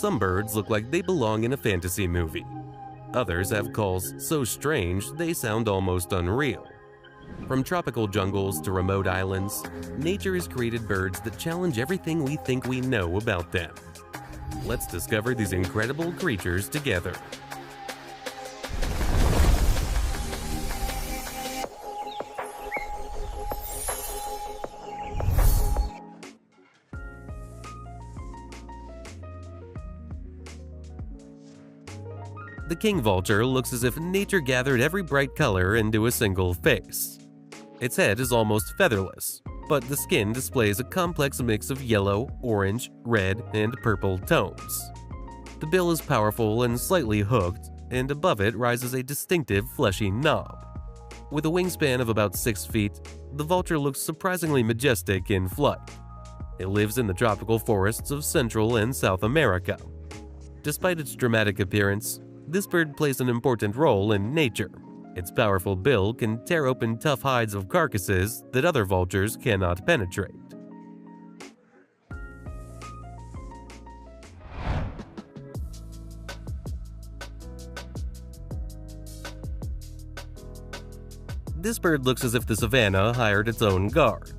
Some birds look like they belong in a fantasy movie. Others have calls so strange they sound almost unreal. From tropical jungles to remote islands, nature has created birds that challenge everything we think we know about them. Let's discover these incredible creatures together. The king vulture looks as if nature gathered every bright color into a single face. Its head is almost featherless, but the skin displays a complex mix of yellow, orange, red, and purple tones. The bill is powerful and slightly hooked, and above it rises a distinctive fleshy knob. With a wingspan of about 6 feet, the vulture looks surprisingly majestic in flight. It lives in the tropical forests of Central and South America. Despite its dramatic appearance, this bird plays an important role in nature. Its powerful bill can tear open tough hides of carcasses that other vultures cannot penetrate. This bird looks as if the savanna hired its own guard.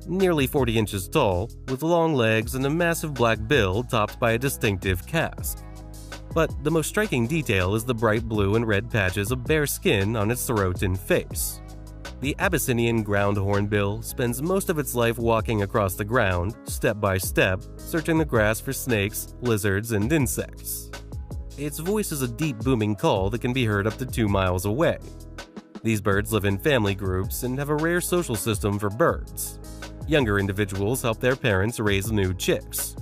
Nearly 40 inches tall, with long legs and a massive black bill topped by a distinctive casque. But the most striking detail is the bright blue and red patches of bare skin on its throat and face. The Abyssinian ground hornbill spends most of its life walking across the ground, step by step, searching the grass for snakes, lizards, and insects. Its voice is a deep booming call that can be heard up to 2 miles away. These birds live in family groups and have a rare social system for birds. Younger individuals help their parents raise new chicks.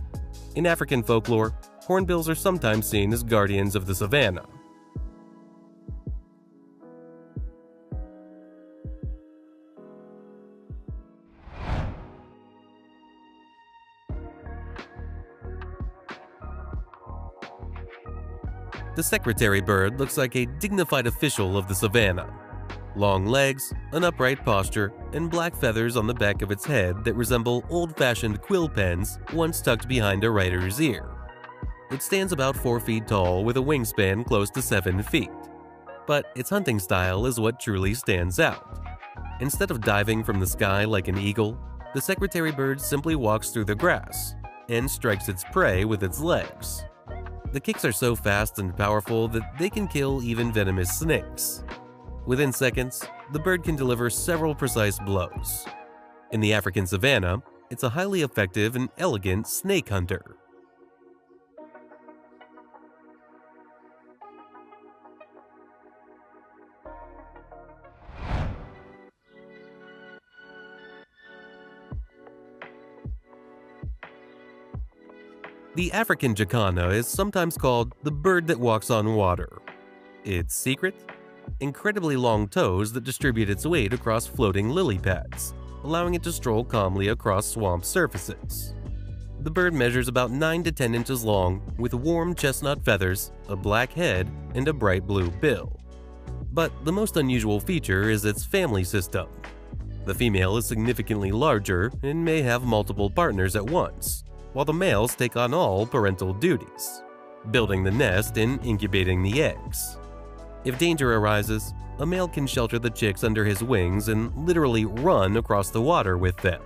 In African folklore, hornbills are sometimes seen as guardians of the savanna. The secretary bird looks like a dignified official of the savanna. Long legs, an upright posture, and black feathers on the back of its head that resemble old-fashioned quill pens once tucked behind a writer's ear. It stands about 4 feet tall with a wingspan close to 7 feet. But its hunting style is what truly stands out. Instead of diving from the sky like an eagle, the secretary bird simply walks through the grass and strikes its prey with its legs. The kicks are so fast and powerful that they can kill even venomous snakes. Within seconds, the bird can deliver several precise blows. In the African savanna, it's a highly effective and elegant snake hunter. The African jacana is sometimes called the bird that walks on water. Its secret? Incredibly long toes that distribute its weight across floating lily pads, allowing it to stroll calmly across swamp surfaces. The bird measures about 9 to 10 inches long, with warm chestnut feathers, a black head, and a bright blue bill. But the most unusual feature is its family system. The female is significantly larger and may have multiple partners at once, while the males take on all parental duties, building the nest and incubating the eggs. If danger arises, a male can shelter the chicks under his wings and literally run across the water with them.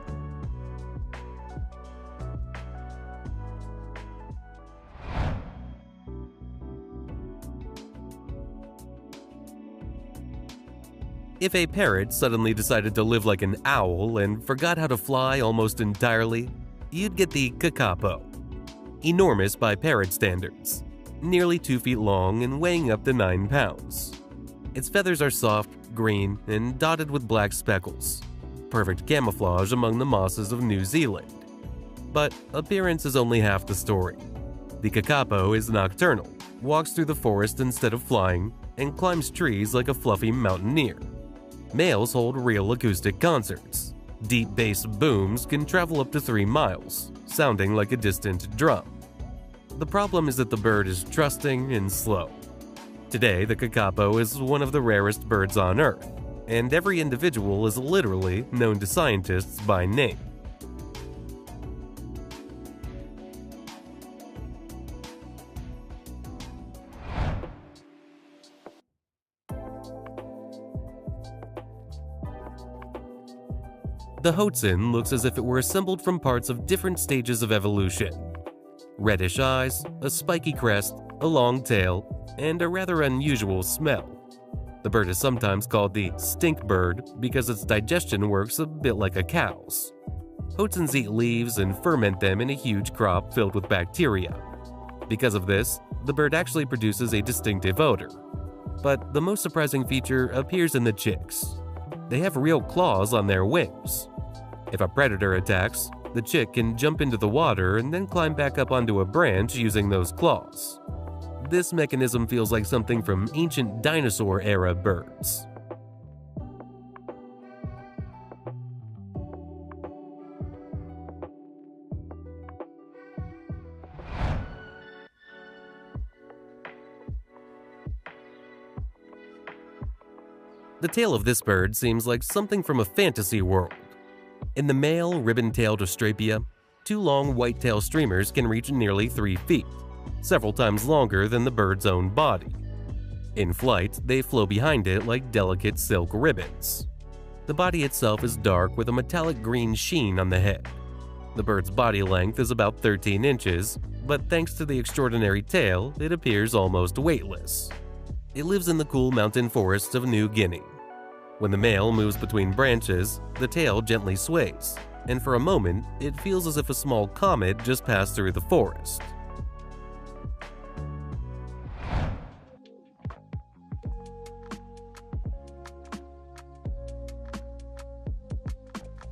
If a parrot suddenly decided to live like an owl and forgot how to fly almost entirely, you'd get the kakapo. Enormous by parrot standards, nearly 2 feet long and weighing up to 9 pounds. Its feathers are soft, green, and dotted with black speckles, perfect camouflage among the mosses of New Zealand. But appearance is only half the story. The kakapo is nocturnal, walks through the forest instead of flying, and climbs trees like a fluffy mountaineer. Males hold real acoustic concerts. Deep bass booms can travel up to 3 miles, sounding like a distant drum. The problem is that the bird is trusting and slow. Today, the kakapo is one of the rarest birds on Earth, and every individual is literally known to scientists by name. The hoatzin looks as if it were assembled from parts of different stages of evolution. Reddish eyes, a spiky crest, a long tail, and a rather unusual smell. The bird is sometimes called the stink bird because its digestion works a bit like a cow's. Hoatzins eat leaves and ferment them in a huge crop filled with bacteria. Because of this, the bird actually produces a distinctive odor. But the most surprising feature appears in the chicks. They have real claws on their wings. If a predator attacks, the chick can jump into the water and then climb back up onto a branch using those claws. This mechanism feels like something from ancient dinosaur-era birds. The tail of this bird seems like something from a fantasy world. In the male ribbon-tailed Ostrapia, two long white tail streamers can reach nearly 3 feet, several times longer than the bird's own body. In flight, they flow behind it like delicate silk ribbons. The body itself is dark with a metallic green sheen on the head. The bird's body length is about 13 inches, but thanks to the extraordinary tail, it appears almost weightless. It lives in the cool mountain forests of New Guinea. When the male moves between branches, the tail gently sways, and for a moment, it feels as if a small comet just passed through the forest.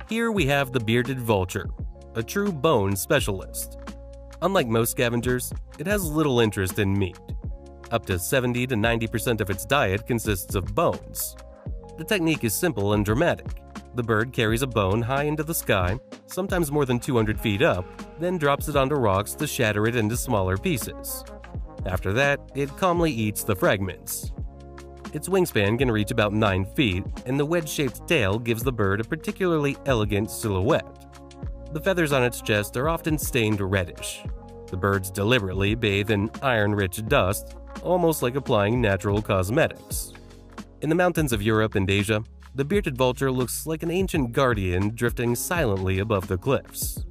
Here we have the bearded vulture, a true bone specialist. Unlike most scavengers, it has little interest in meat. Up to 70 to 90% of its diet consists of bones. The technique is simple and dramatic. The bird carries a bone high into the sky, sometimes more than 200 feet up, then drops it onto rocks to shatter it into smaller pieces. After that, it calmly eats the fragments. Its wingspan can reach about 9 feet, and the wedge-shaped tail gives the bird a particularly elegant silhouette. The feathers on its chest are often stained reddish. The birds deliberately bathe in iron-rich dust, almost like applying natural cosmetics. In the mountains of Europe and Asia, the bearded vulture looks like an ancient guardian drifting silently above the cliffs.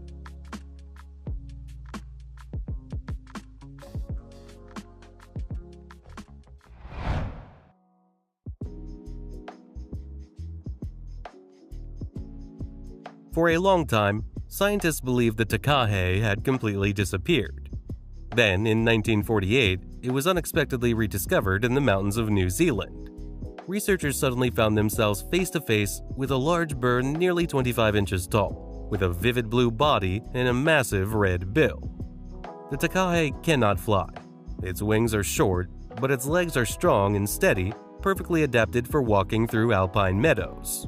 For a long time, scientists believed the takahe had completely disappeared. Then, in 1948, it was unexpectedly rediscovered in the mountains of New Zealand. Researchers suddenly found themselves face to face with a large bird nearly 25 inches tall, with a vivid blue body and a massive red bill. The takahe cannot fly. Its wings are short, but its legs are strong and steady, perfectly adapted for walking through alpine meadows.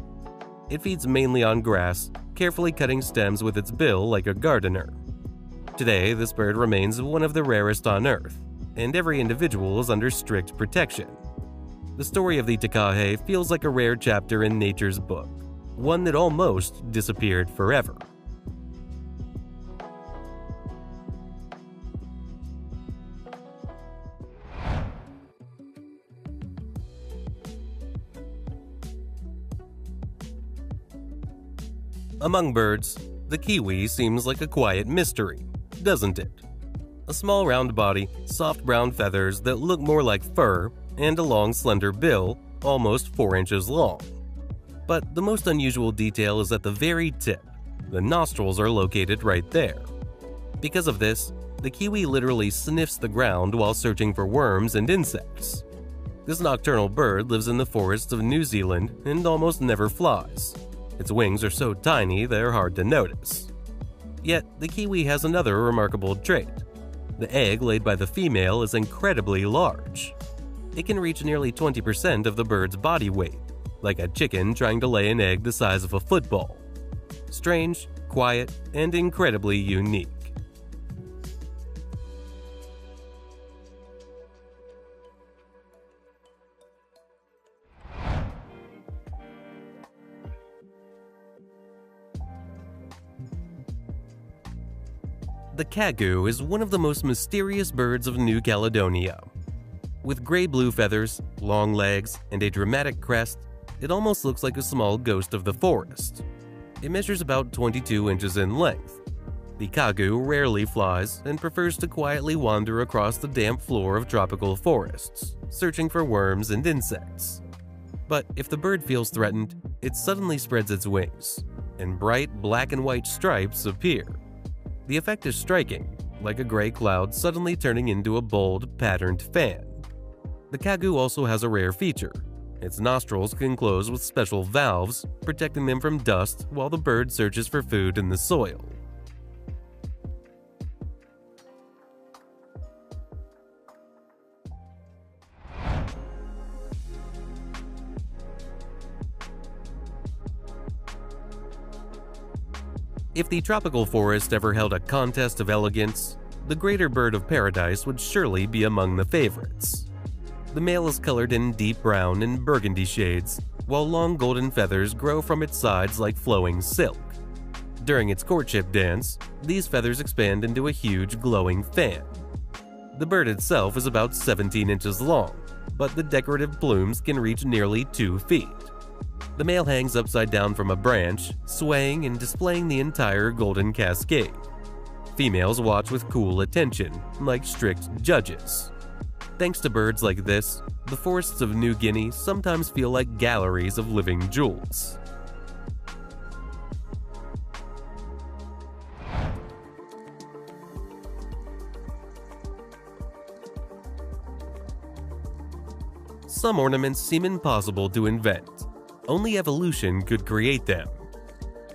It feeds mainly on grass, carefully cutting stems with its bill like a gardener. Today, this bird remains one of the rarest on Earth, and every individual is under strict protection. The story of the takahe feels like a rare chapter in nature's book, one that almost disappeared forever. Among birds, the kiwi seems like a quiet mystery, doesn't it? A small round body, soft brown feathers that look more like fur, and a long slender bill, almost 4 inches long. But the most unusual detail is at the very tip. The nostrils are located right there. Because of this, the kiwi literally sniffs the ground while searching for worms and insects. This nocturnal bird lives in the forests of New Zealand and almost never flies. Its wings are so tiny they're hard to notice. Yet, the kiwi has another remarkable trait. The egg laid by the female is incredibly large. It can reach nearly 20% of the bird's body weight, like a chicken trying to lay an egg the size of a football. Strange, quiet, and incredibly unique. The kagu is one of the most mysterious birds of New Caledonia. With gray-blue feathers, long legs, and a dramatic crest, it almost looks like a small ghost of the forest. It measures about 22 inches in length. The kagu rarely flies and prefers to quietly wander across the damp floor of tropical forests, searching for worms and insects. But if the bird feels threatened, it suddenly spreads its wings, and bright black and white stripes appear. The effect is striking, like a gray cloud suddenly turning into a bold, patterned fan. The kagu also has a rare feature. Its nostrils can close with special valves, protecting them from dust while the bird searches for food in the soil. If the tropical forest ever held a contest of elegance, the greater bird of paradise would surely be among the favorites. The male is colored in deep brown and burgundy shades, while long golden feathers grow from its sides like flowing silk. During its courtship dance, these feathers expand into a huge glowing fan. The bird itself is about 17 inches long, but the decorative plumes can reach nearly 2 feet. The male hangs upside down from a branch, swaying and displaying the entire golden cascade. Females watch with cool attention, like strict judges. Thanks to birds like this, the forests of New Guinea sometimes feel like galleries of living jewels. Some ornaments seem impossible to invent. Only evolution could create them.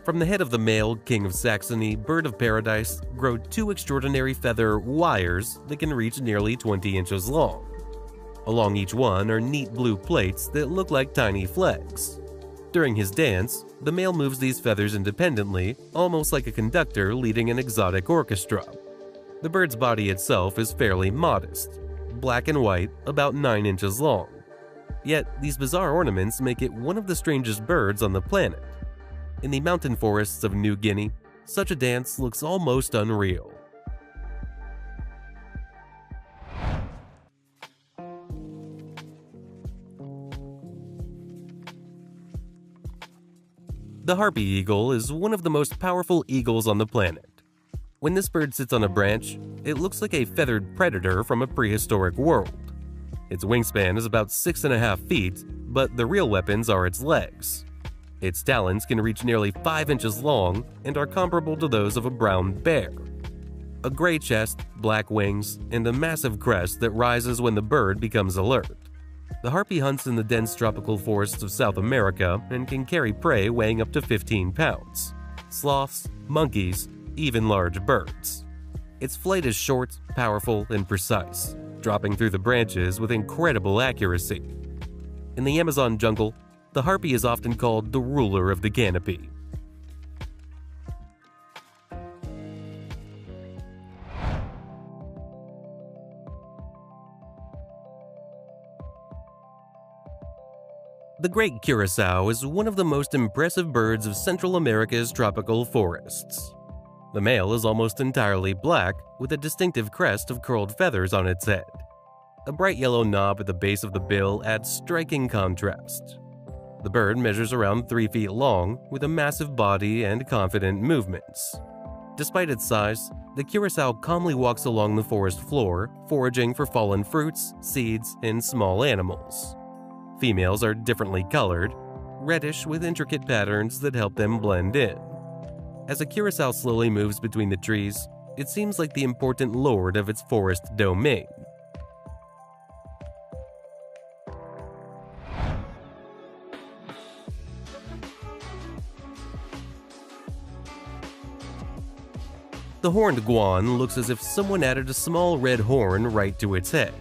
From the head of the male king of Saxony, bird of paradise, grow 2 extraordinary feather wires that can reach nearly 20 inches long. Along each one are neat blue plates that look like tiny flags. During his dance, the male moves these feathers independently, almost like a conductor leading an exotic orchestra. The bird's body itself is fairly modest, black and white, about 9 inches long. Yet, these bizarre ornaments make it one of the strangest birds on the planet. In the mountain forests of New Guinea, such a dance looks almost unreal. The harpy eagle is one of the most powerful eagles on the planet. When this bird sits on a branch, it looks like a feathered predator from a prehistoric world. Its wingspan is about 6.5 feet, but the real weapons are its legs. Its talons can reach nearly 5 inches long and are comparable to those of a brown bear. A gray chest, black wings, and a massive crest that rises when the bird becomes alert. The harpy hunts in the dense tropical forests of South America and can carry prey weighing up to 15 pounds. Sloths, monkeys, even large birds. Its flight is short, powerful, and precise, dropping through the branches with incredible accuracy. In the Amazon jungle, the harpy is often called the ruler of the canopy. The great curassow is one of the most impressive birds of Central America's tropical forests. The male is almost entirely black, with a distinctive crest of curled feathers on its head. A bright yellow knob at the base of the bill adds striking contrast. The bird measures around 3 feet long, with a massive body and confident movements. Despite its size, the curassow calmly walks along the forest floor, foraging for fallen fruits, seeds, and small animals. Females are differently colored, reddish with intricate patterns that help them blend in. As a curassow slowly moves between the trees, it seems like the important lord of its forest domain. The horned guan looks as if someone added a small red horn right to its head.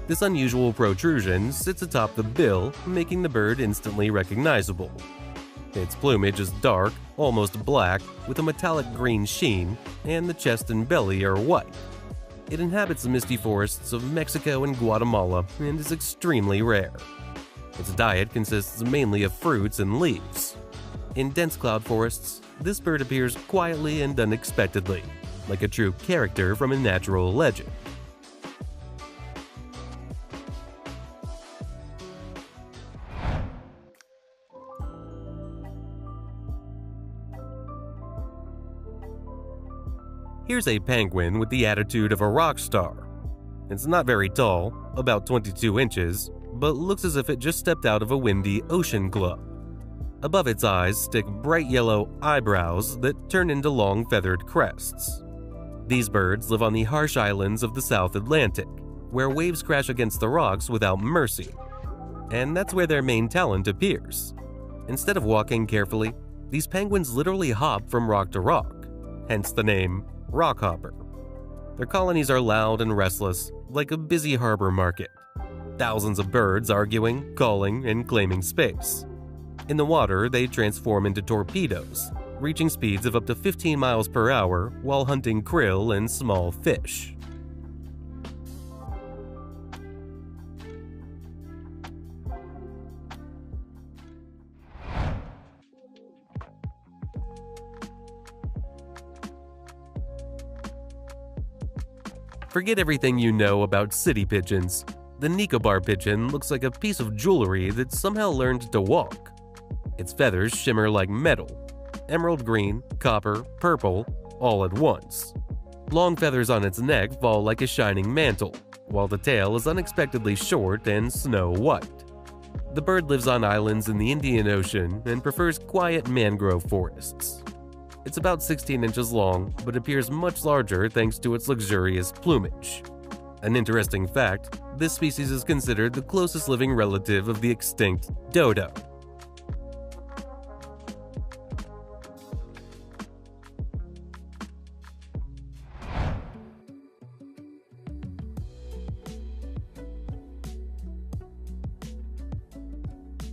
This unusual protrusion sits atop the bill, making the bird instantly recognizable. Its plumage is dark, almost black, with a metallic green sheen, and the chest and belly are white. It inhabits the misty forests of Mexico and Guatemala and is extremely rare. Its diet consists mainly of fruits and leaves. In dense cloud forests, this bird appears quietly and unexpectedly, like a true character from a natural legend. Here's a penguin with the attitude of a rock star. It's not very tall, about 22 inches, but looks as if it just stepped out of a windy ocean club. Above its eyes stick bright yellow eyebrows that turn into long feathered crests. These birds live on the harsh islands of the South Atlantic, where waves crash against the rocks without mercy. And that's where their main talent appears. Instead of walking carefully, these penguins literally hop from rock to rock, hence the name rockhopper. Their colonies are loud and restless, like a busy harbor market. Thousands of birds arguing, calling, and claiming space. In the water, they transform into torpedoes, reaching speeds of up to 15 miles per hour while hunting krill and small fish. Forget everything you know about city pigeons. The Nicobar pigeon looks like a piece of jewelry that somehow learned to walk. Its feathers shimmer like metal, emerald green, copper, purple, all at once. Long feathers on its neck fall like a shining mantle, while the tail is unexpectedly short and snow white. The bird lives on islands in the Indian Ocean and prefers quiet mangrove forests. It's about 16 inches long, but appears much larger thanks to its luxurious plumage. An interesting fact, this species is considered the closest living relative of the extinct dodo.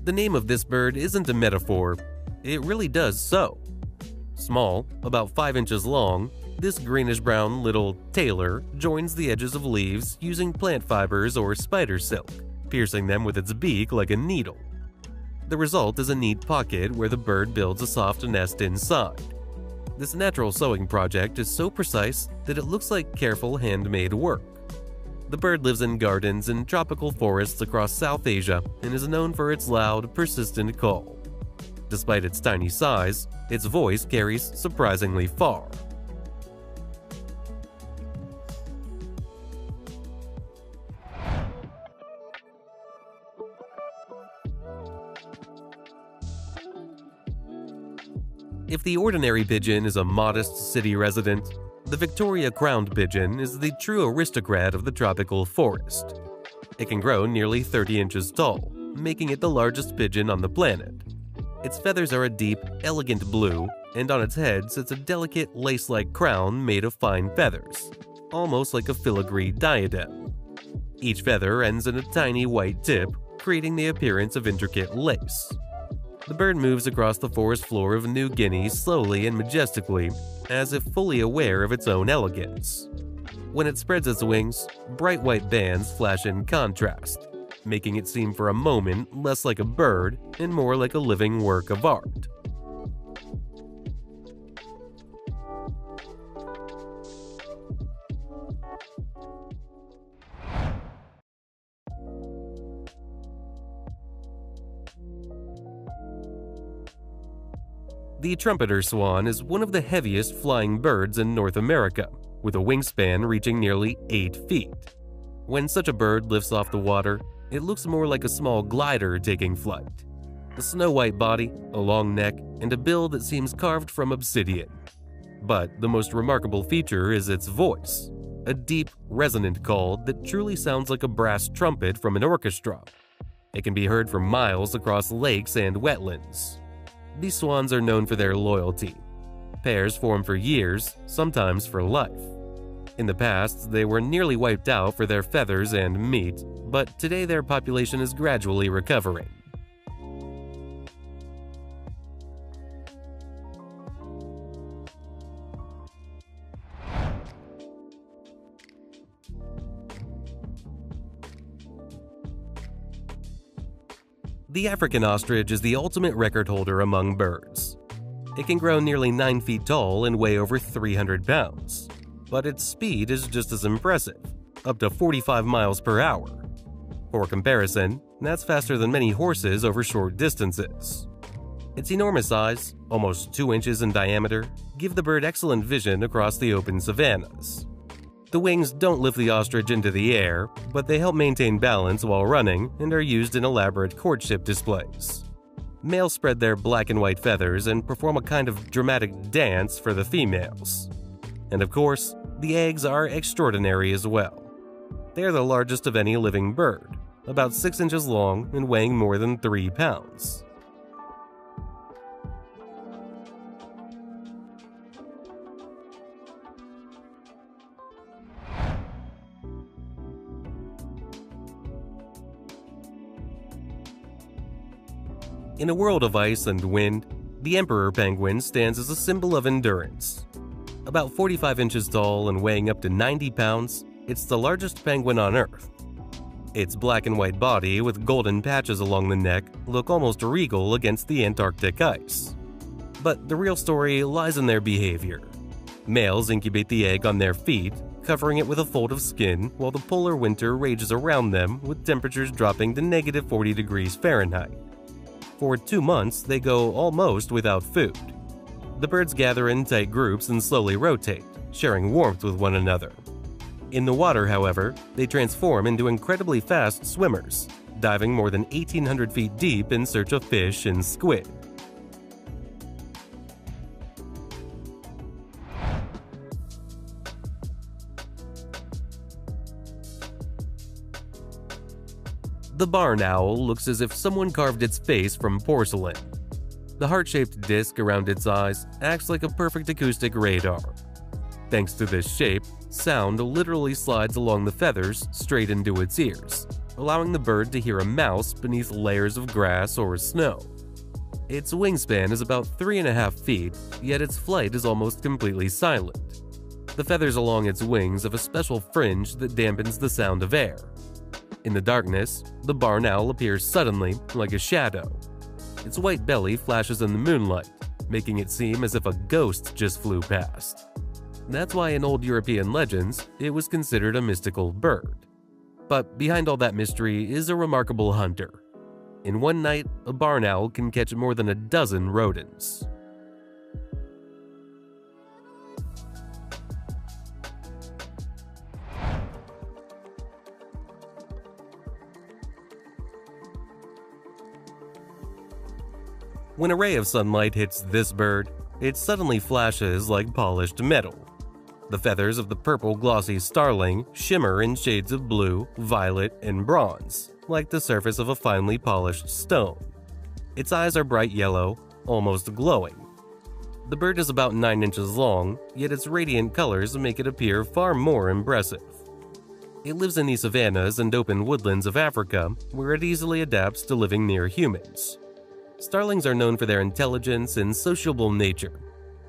The name of this bird isn't a metaphor, it really does so. Small, about 5 inches long, this greenish-brown little tailor joins the edges of leaves using plant fibers or spider silk, piercing them with its beak like a needle. The result is a neat pocket where the bird builds a soft nest inside. This natural sewing project is so precise that it looks like careful handmade work. The bird lives in gardens and tropical forests across South Asia and is known for its loud, persistent call. Despite its tiny size, its voice carries surprisingly far. If the ordinary pigeon is a modest city resident, the Victoria crowned pigeon is the true aristocrat of the tropical forest. It can grow nearly 30 inches tall, making it the largest pigeon on the planet. Its feathers are a deep, elegant blue, and on its head sits a delicate lace-like crown made of fine feathers, almost like a filigree diadem. Each feather ends in a tiny white tip, creating the appearance of intricate lace. The bird moves across the forest floor of New Guinea slowly and majestically, as if fully aware of its own elegance. When it spreads its wings, bright white bands flash in contrast, making it seem for a moment less like a bird and more like a living work of art. The trumpeter swan is one of the heaviest flying birds in North America, with a wingspan reaching nearly 8 feet. When such a bird lifts off the water, it looks more like a small glider taking flight. A snow-white body, a long neck, and a bill that seems carved from obsidian. But the most remarkable feature is its voice, a deep, resonant call that truly sounds like a brass trumpet from an orchestra. It can be heard for miles across lakes and wetlands. These swans are known for their loyalty. Pairs form for years, sometimes for life. In the past, they were nearly wiped out for their feathers and meat, but today their population is gradually recovering. The African ostrich is the ultimate record holder among birds. It can grow nearly 9 feet tall and weigh over 300 pounds. But its speed is just as impressive, up to 45 miles per hour. For comparison, that's faster than many horses over short distances. Its enormous size, almost 2 inches in diameter, give the bird excellent vision across the open savannas. The wings don't lift the ostrich into the air, but they help maintain balance while running and are used in elaborate courtship displays. Males spread their black and white feathers and perform a kind of dramatic dance for the females. And of course, the eggs are extraordinary as well. They are the largest of any living bird, about 6 inches long and weighing more than 3 pounds. In a world of ice and wind, the emperor penguin stands as a symbol of endurance. About 45 inches tall and weighing up to 90 pounds, it's the largest penguin on Earth. Its black and white body with golden patches along the neck look almost regal against the Antarctic ice. But the real story lies in their behavior. Males incubate the egg on their feet, covering it with a fold of skin while the polar winter rages around them with temperatures dropping to negative 40 degrees Fahrenheit. For 2 months, they go almost without food. The birds gather in tight groups and slowly rotate, sharing warmth with one another. In the water, however, they transform into incredibly fast swimmers, diving more than 1,800 feet deep in search of fish and squid. The barn owl looks as if someone carved its face from porcelain. The heart-shaped disc around its eyes acts like a perfect acoustic radar. Thanks to this shape, sound literally slides along the feathers straight into its ears, allowing the bird to hear a mouse beneath layers of grass or snow. Its wingspan is about 3.5 feet, yet its flight is almost completely silent. The feathers along its wings have a special fringe that dampens the sound of air. In the darkness, the barn owl appears suddenly, like a shadow. Its white belly flashes in the moonlight, making it seem as if a ghost just flew past. That's why in old European legends, it was considered a mystical bird. But behind all that mystery is a remarkable hunter. In one night, a barn owl can catch more than a dozen rodents. When a ray of sunlight hits this bird, it suddenly flashes like polished metal. The feathers of the purple glossy starling shimmer in shades of blue, violet, and bronze, like the surface of a finely polished stone. Its eyes are bright yellow, almost glowing. The bird is about 9 inches long, yet its radiant colors make it appear far more impressive. It lives in the savannas and open woodlands of Africa, where it easily adapts to living near humans. Starlings are known for their intelligence and sociable nature.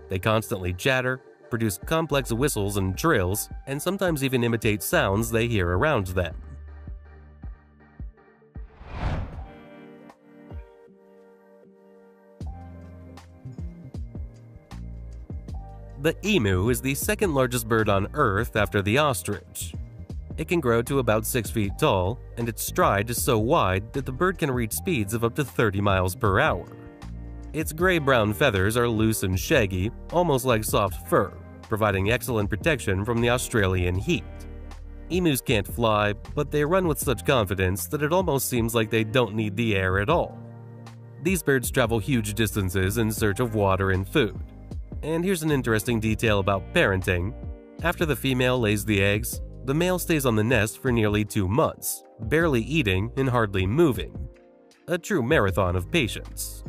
They constantly chatter, produce complex whistles and trills, and sometimes even imitate sounds they hear around them. The emu is the second largest bird on Earth after the ostrich. It can grow to about 6 feet tall, and its stride is so wide that the bird can reach speeds of up to 30 miles per hour. Its gray-brown feathers are loose and shaggy, almost like soft fur, providing excellent protection from the Australian heat. Emus can't fly, but they run with such confidence that it almost seems like they don't need the air at all. These birds travel huge distances in search of water and food. And here's an interesting detail about parenting. After the female lays the eggs, the male stays on the nest for nearly 2 months, barely eating and hardly moving. A true marathon of patience.